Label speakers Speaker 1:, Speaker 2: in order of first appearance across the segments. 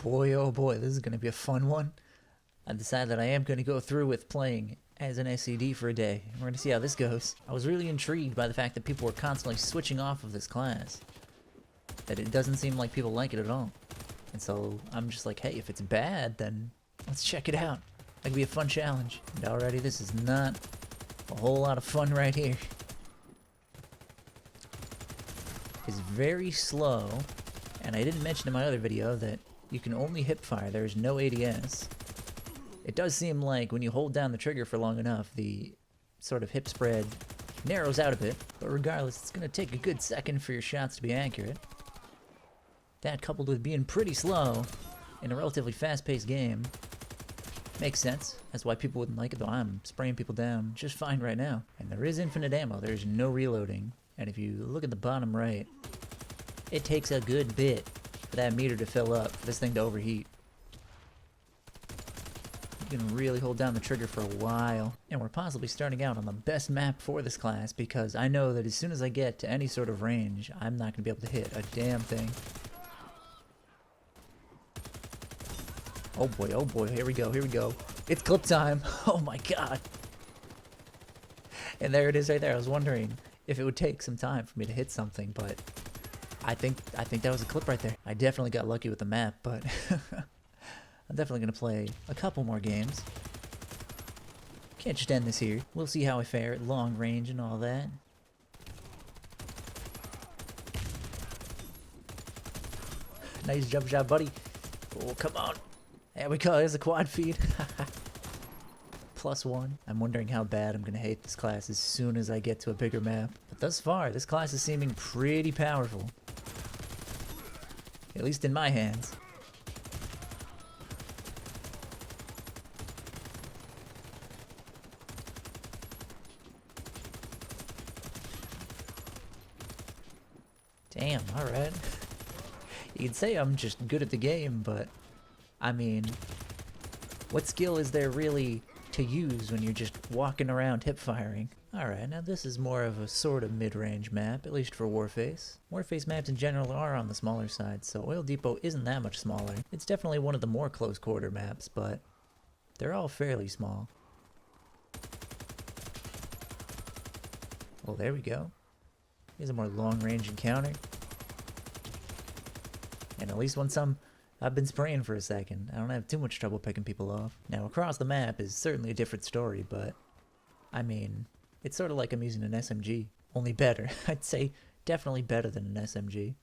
Speaker 1: Boy, oh boy, this is going to be a fun one. I decided that I am going to go through with playing as an SED for a day. We're going to see how this goes. I was really intrigued by the fact that people were constantly switching off of this class. That it doesn't seem like people like it at all. And so I'm just like, hey, if it's bad, then let's check it out. That could be a fun challenge. And already this is not a whole lot of fun right here. It's very slow, and I didn't mention in my other video that you can only hip fire, there is no ADS. It does seem like when you hold down the trigger for long enough, the sort of hip spread narrows out a bit, but regardless, it's going to take a good second for your shots to be accurate. That coupled with being pretty slow in a relatively fast-paced game makes sense. That's why people wouldn't like it, though I'm spraying people down just fine right now. And there is infinite ammo, there's no reloading. And if you look at the bottom right, it takes a good bit for that meter to fill up, for this thing to overheat. You can really hold down the trigger for a while. And we're possibly starting out on the best map for this class, because I know that as soon as I get to any sort of range, I'm not going to be able to hit a damn thing. Oh boy, here we go, here we go. It's clip time. Oh my god. And there it is right there. I was wondering if it would take some time for me to hit something, but I think that was a clip right there. I definitely got lucky with the map, but I'm definitely going to play a couple more games. Can't just end this here. We'll see how I fare at long range and all that. Nice jump shot, buddy. Oh, come on. There we go. There's a quad feed. +1. I'm wondering how bad I'm going to hate this class as soon as I get to a bigger map. But thus far, this class is seeming pretty powerful. At least in my hands. Damn, alright. You can say I'm just good at the game, but I mean, what skill is there really to use when you're just walking around hip firing? Alright, now this is more of a sort of mid-range map, at least for Warface. Warface maps in general are on the smaller side, so Oil Depot isn't that much smaller. It's definitely one of the more close-quarter maps, but they're all fairly small. Well, there we go. Here's a more long-range encounter. And at least once I've been spraying for a second, I don't have too much trouble picking people off. Now, across the map is certainly a different story, but I mean, it's sort of like I'm using an SMG, only better. I'd say definitely better than an SMG,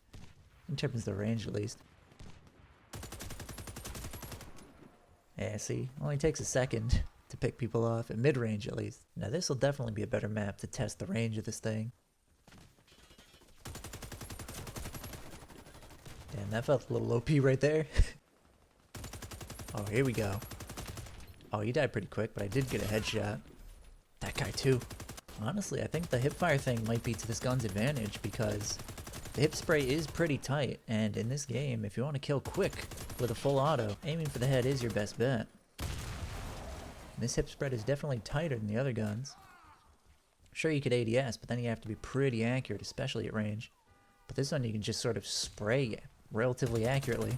Speaker 1: in terms of the range at least. Yeah, see, only takes a second to pick people off, at mid-range at least. Now this will definitely be a better map to test the range of this thing. Damn, that felt a little OP right there. Oh, here we go. Oh, he died pretty quick, but I did get a headshot. That guy too. Honestly, I think the hipfire thing might be to this gun's advantage, because the hip spray is pretty tight, and in this game, if you want to kill quick with a full auto, aiming for the head is your best bet. And this hip spread is definitely tighter than the other guns. Sure, you could ADS, but then you have to be pretty accurate, especially at range. But this one you can just sort of spray relatively accurately,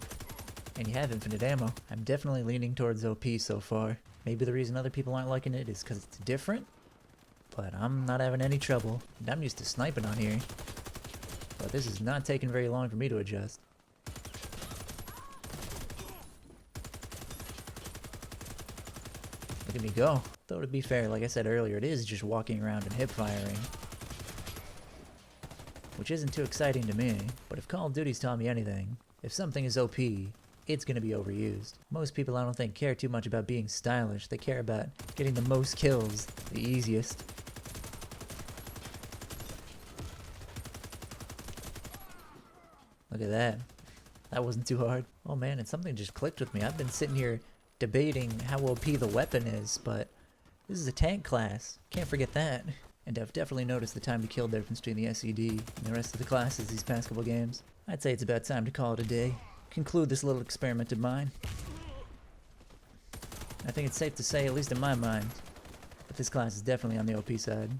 Speaker 1: and you have infinite ammo. I'm definitely leaning towards OP so far. Maybe the reason other people aren't liking it is because it's different, but I'm not having any trouble. And I'm used to sniping on here, but this is not taking very long for me to adjust. Look at me go. Though to be fair, like I said earlier, it is just walking around and hip firing, which isn't too exciting to me. But if Call of Duty's taught me anything, if something is OP, it's going to be overused. Most people, I don't think, care too much about being stylish. They care about getting the most kills, the easiest. Look at that. That wasn't too hard. Oh man, and something just clicked with me. I've been sitting here debating how OP the weapon is, but this is a tank class. Can't forget that. And I've definitely noticed the time to kill difference between the SED and the rest of the classes these past couple games. I'd say it's about time to call it a day. Conclude this little experiment of mine. I think it's safe to say, at least in my mind, that this class is definitely on the OP side.